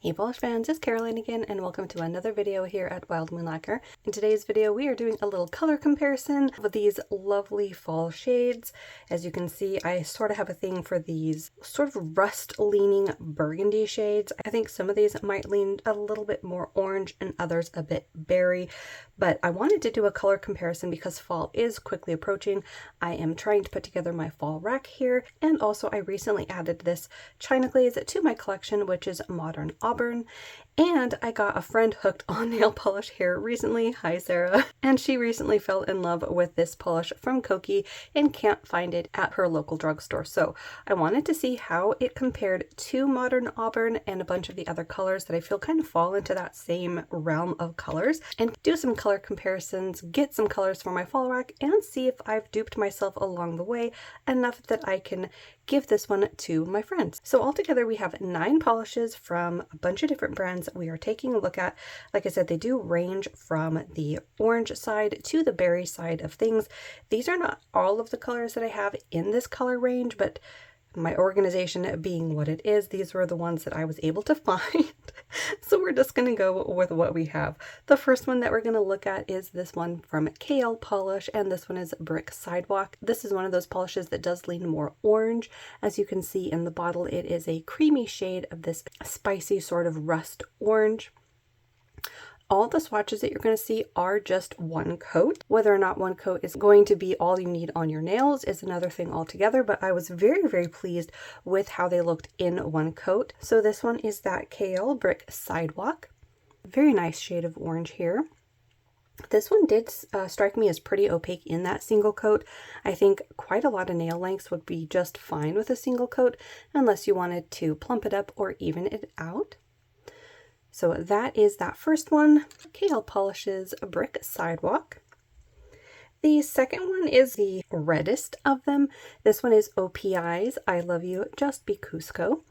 Hey polish fans, it's Caroline again and welcome to another video here at Wild Moon Lacquer. In today's video we are doing a little color comparison of these lovely fall shades. As you can see, I sort of have a thing for these sort of rust leaning burgundy shades. I think some of these might lean a little bit more orange and others a bit berry, but I wanted to do a color comparison because fall is quickly approaching. I am trying to put together my fall rack here, and also I recently added this China glaze to my collection, which is Modern Auburn, and I got a friend hooked on nail polish here recently. Hi Sarah. And she recently fell in love with this polish from Kokie and can't find it at her local drugstore. So I wanted to see how it compared to Modern Auburn and a bunch of the other colors that I feel kind of fall into that same realm of colors, and do some color comparisons, get some colors for my fall rack, and see if I've duped myself along the way enough that I can give this one to my friends. So altogether we have 9 polishes from a bunch of different brands we are taking a look at. Like I said, they do range from the orange side to the berry side of things. These are not all of the colors that I have in this color range, but my organization being what it is, these were the ones that I was able to find. So we're just going to go with what we have. The first one that we're going to look at is this one from KL Polish, and this one is Brick Sidewalk. This is one of those polishes that does lean more orange. As you can see in the bottle, it is a creamy shade of this spicy sort of rust orange. All the swatches that you're going to see are just one coat. Whether or not one coat is going to be all you need on your nails is another thing altogether, but I was very, very pleased with how they looked in one coat. So this one is that KL Brick Sidewalk. Very nice shade of orange here. This one did strike me as pretty opaque in that single coat. I think quite a lot of nail lengths would be just fine with a single coat unless you wanted to plump it up or even it out. So that is that first one, KL Polish's Brick Sidewalk. The second one is the reddest of them. This one is OPI's I Love You Just Becusco.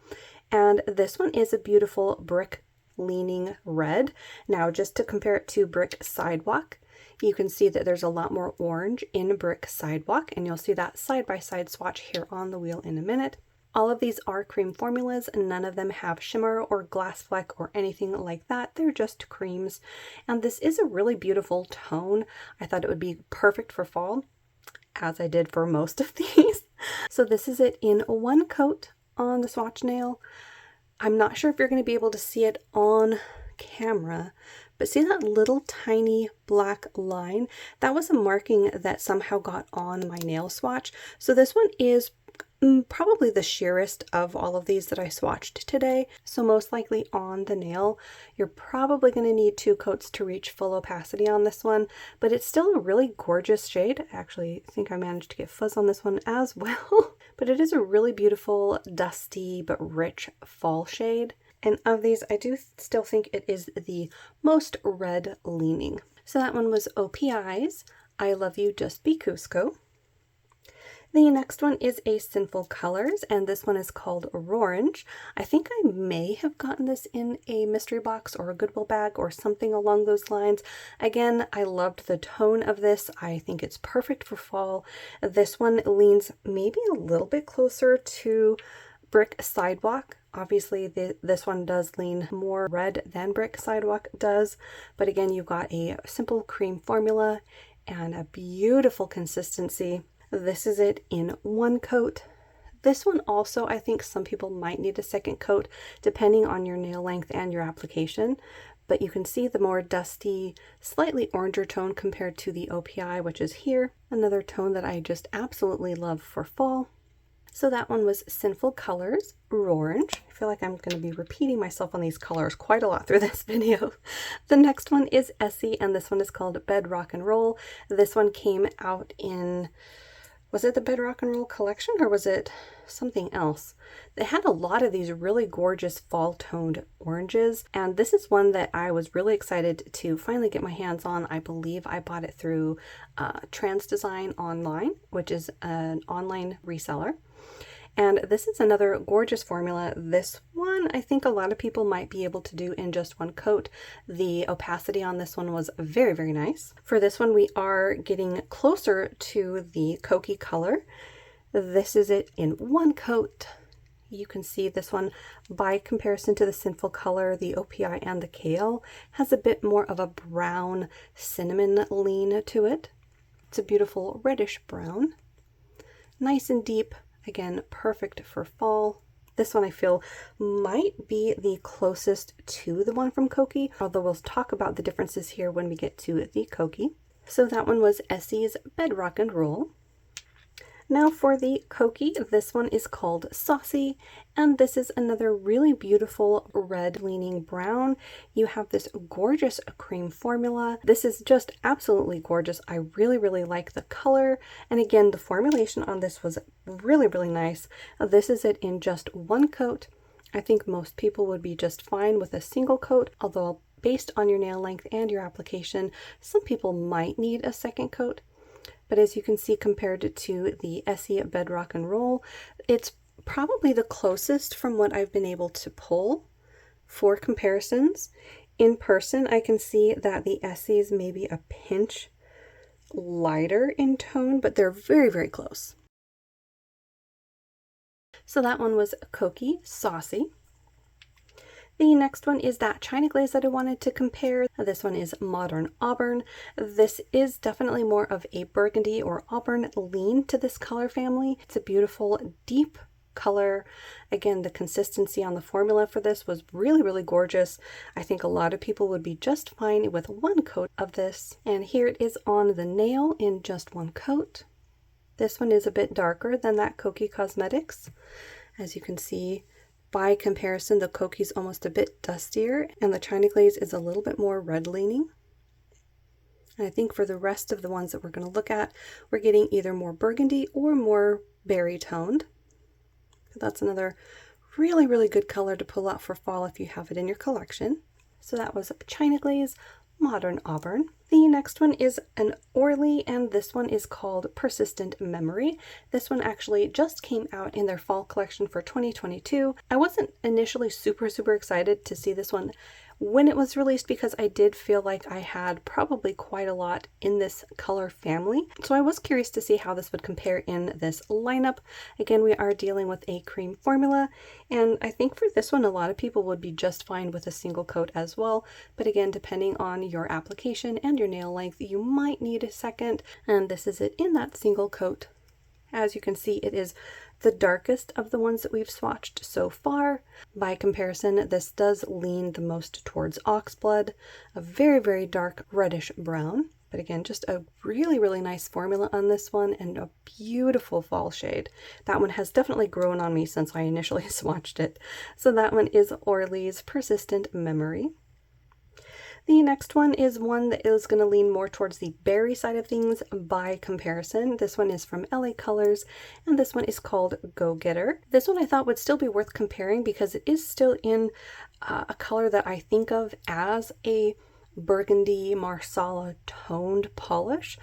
And this one is a beautiful brick leaning red. Now, just to compare it to Brick Sidewalk, you can see that there's a lot more orange in Brick Sidewalk, and you'll see that side-by-side swatch here on the wheel in a minute. All of these are cream formulas, and none of them have shimmer or glass fleck or anything like that. They're just creams, and this is a really beautiful tone. I thought it would be perfect for fall, as I did for most of these. So this is it in one coat on the swatch nail. I'm not sure if you're going to be able to see it on camera, but see that little tiny black line? That was a marking that somehow got on my nail swatch. So this one is probably the sheerest of all of these that I swatched today. So most likely on the nail, you're probably going to need 2 coats to reach full opacity on this one, but it's still a really gorgeous shade. I actually think I managed to get fuzz on this one as well. But it is a really beautiful, dusty, but rich fall shade. And of these, I do still think it is the most red leaning. So that one was OPI's I Love You Just Becusco. The next one is a Sinful Colors, and this one is called Orange. I think I may have gotten this in a mystery box or a Goodwill bag or something along those lines. Again, I loved the tone of this. I think it's perfect for fall. This one leans maybe a little bit closer to Brick Sidewalk. Obviously, this one does lean more red than Brick Sidewalk does, but again, you've got a simple cream formula and a beautiful consistency. This is it in one coat. This one also, I think some people might need a second coat depending on your nail length and your application, but you can see the more dusty, slightly oranger tone compared to the OPI, which is here. Another tone that I just absolutely love for fall. So that one was Sinful Colors, Orange. I feel like I'm going to be repeating myself on these colors quite a lot through this video. The next one is Essie, and this one is called Bedrock and Roll. This one came out in, was it the Bedrock and Roll collection or was it something else? They had a lot of these really gorgeous fall toned oranges, and this is one that I was really excited to finally get my hands on. I believe I bought it through Trans Design Online, which is an online reseller. And this is another gorgeous formula. This one, I think a lot of people might be able to do in just one coat. The opacity on this one was very, very nice. For this one, we are getting closer to the Kokie color. This is it in one coat. You can see this one, by comparison to the Sinful color, the OPI and the Kale, has a bit more of a brown cinnamon lean to it. It's a beautiful reddish brown. Nice and deep, again, perfect for fall. This one I feel might be the closest to the one from Kokie, although we'll talk about the differences here when we get to the Kokie. So that one was Essie's Bedrock and Roll. Now for the Kokie, this one is called Saucy, and this is another really beautiful red leaning brown. You have this gorgeous cream formula. This is just absolutely gorgeous. I really like the color, and again, the formulation on this was really nice. This is it in just one coat. I think most people would be just fine with a single coat, although based on your nail length and your application, some people might need a second coat. But as you can see, compared to the Essie Bedrock and Roll, it's probably the closest from what I've been able to pull for comparisons. In person, I can see that the Essie is maybe a pinch lighter in tone, but they're very close. So that one was Kokie Saucy. The next one is that China Glaze that I wanted to compare. This one is Modern Auburn. This is definitely more of a burgundy or auburn lean to this color family. It's a beautiful deep color. Again, the consistency on the formula for this was really gorgeous. I think a lot of people would be just fine with one coat of this. And here it is on the nail in just one coat. This one is a bit darker than that Kokie Cosmetics. As you can see, by comparison, the Kokie is almost a bit dustier, and the China Glaze is a little bit more red leaning. And I think for the rest of the ones that we're going to look at, we're getting either more burgundy or more berry toned. So that's another really good color to pull out for fall if you have it in your collection. So that was China Glaze, Modern Auburn. The next one is an Orly, and this one is called Persistent Memory. This one actually just came out in their fall collection for 2022. I wasn't initially super excited to see this one when it was released because I did feel like I had probably quite a lot in this color family. So I was curious to see how this would compare in this lineup. Again, we are dealing with a cream formula, and I think for this one, a lot of people would be just fine with a single coat as well. But again, depending on your application and your nail length, you might need a second, and this is it in that single coat. As you can see, it is the darkest of the ones that we've swatched so far. By comparison, this does lean the most towards oxblood, a very dark reddish brown. But again, just a really nice formula on this one and a beautiful fall shade. That one has definitely grown on me since I initially swatched it. So that one is Orly's Persistent Memory. The next one is one that is going to lean more towards the berry side of things by comparison. This one is from LA Colors, and this one is called Go Getter. This one I thought would still be worth comparing because it is still in a color that I think of as a burgundy marsala toned polish.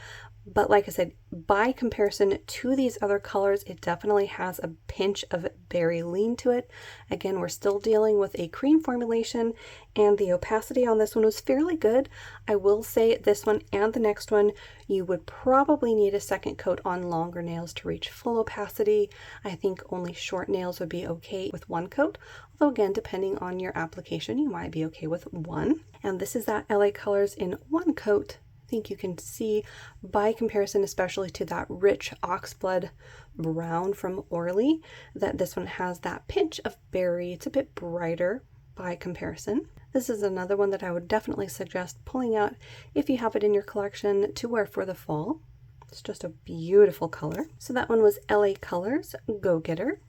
But like I said, by comparison to these other colors, it definitely has a pinch of berry lean to it. Again, we're still dealing with a cream formulation, and the opacity on this one was fairly good. I will say this one and the next one, you would probably need a second coat on longer nails to reach full opacity. I think only short nails would be okay with one coat, although again, depending on your application, you might be okay with one. And this is that LA Colors in one coat. I think you can see by comparison, especially to that rich oxblood brown from Orly, that this one has that pinch of berry. It's a bit brighter by comparison. This is another one that I would definitely suggest pulling out if you have it in your collection to wear for the fall. It's just a beautiful color. So that one was LA Colors Go Getter.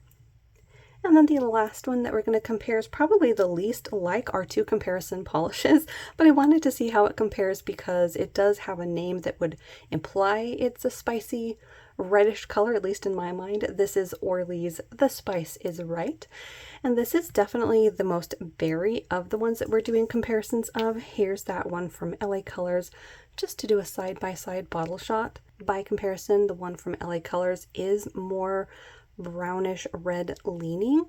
And then the last one that we're going to compare is probably the least like our two comparison polishes, but I wanted to see how it compares because it does have a name that would imply it's a spicy reddish color, at least in my mind. This is Orly's The Spice Is Right, and this is definitely the most berry of the ones that we're doing comparisons of. Here's that one from LA Colors, just to do a side-by-side bottle shot. By comparison, the one from LA Colors is more brownish red leaning,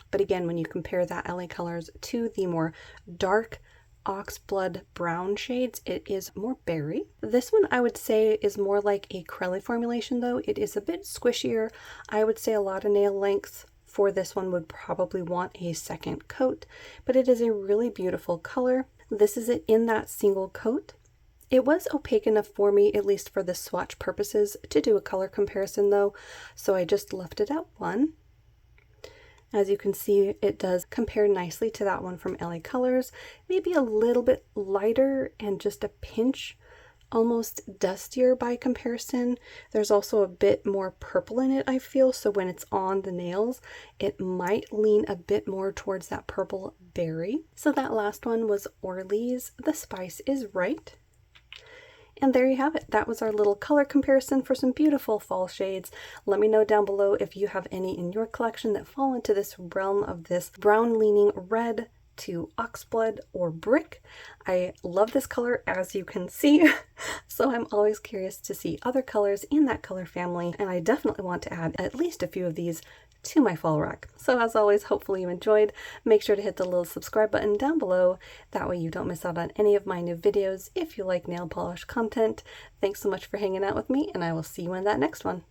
but again, when you compare that LA Colors to the more dark oxblood brown shades, it is more berry. This one I would say is more like a Crelly formulation, though. It is a bit squishier. I would say a lot of nail lengths for this one would probably want a second coat, but it is a really beautiful color. This is it in that single coat. It was opaque enough for me, at least for the swatch purposes, to do a color comparison though, so I just left it at 1. As you can see, it does compare nicely to that one from LA Colors, maybe a little bit lighter and just a pinch almost dustier by comparison. There's also a bit more purple in it, I feel, so when it's on the nails, it might lean a bit more towards that purple berry. So that last one was Orlys, The Spice Is Right. And there you have it. That was our little color comparison for some beautiful fall shades. Let me know down below if you have any in your collection that fall into this realm of this brown leaning red to oxblood or brick. I love this color, as you can see, so I'm always curious to see other colors in that color family, and I definitely want to add at least a few of these to my fall rack. So as always, hopefully you enjoyed. Make sure to hit the little subscribe button down below. That way you don't miss out on any of my new videos if you like nail polish content. Thanks so much for hanging out with me, and I will see you in that next one.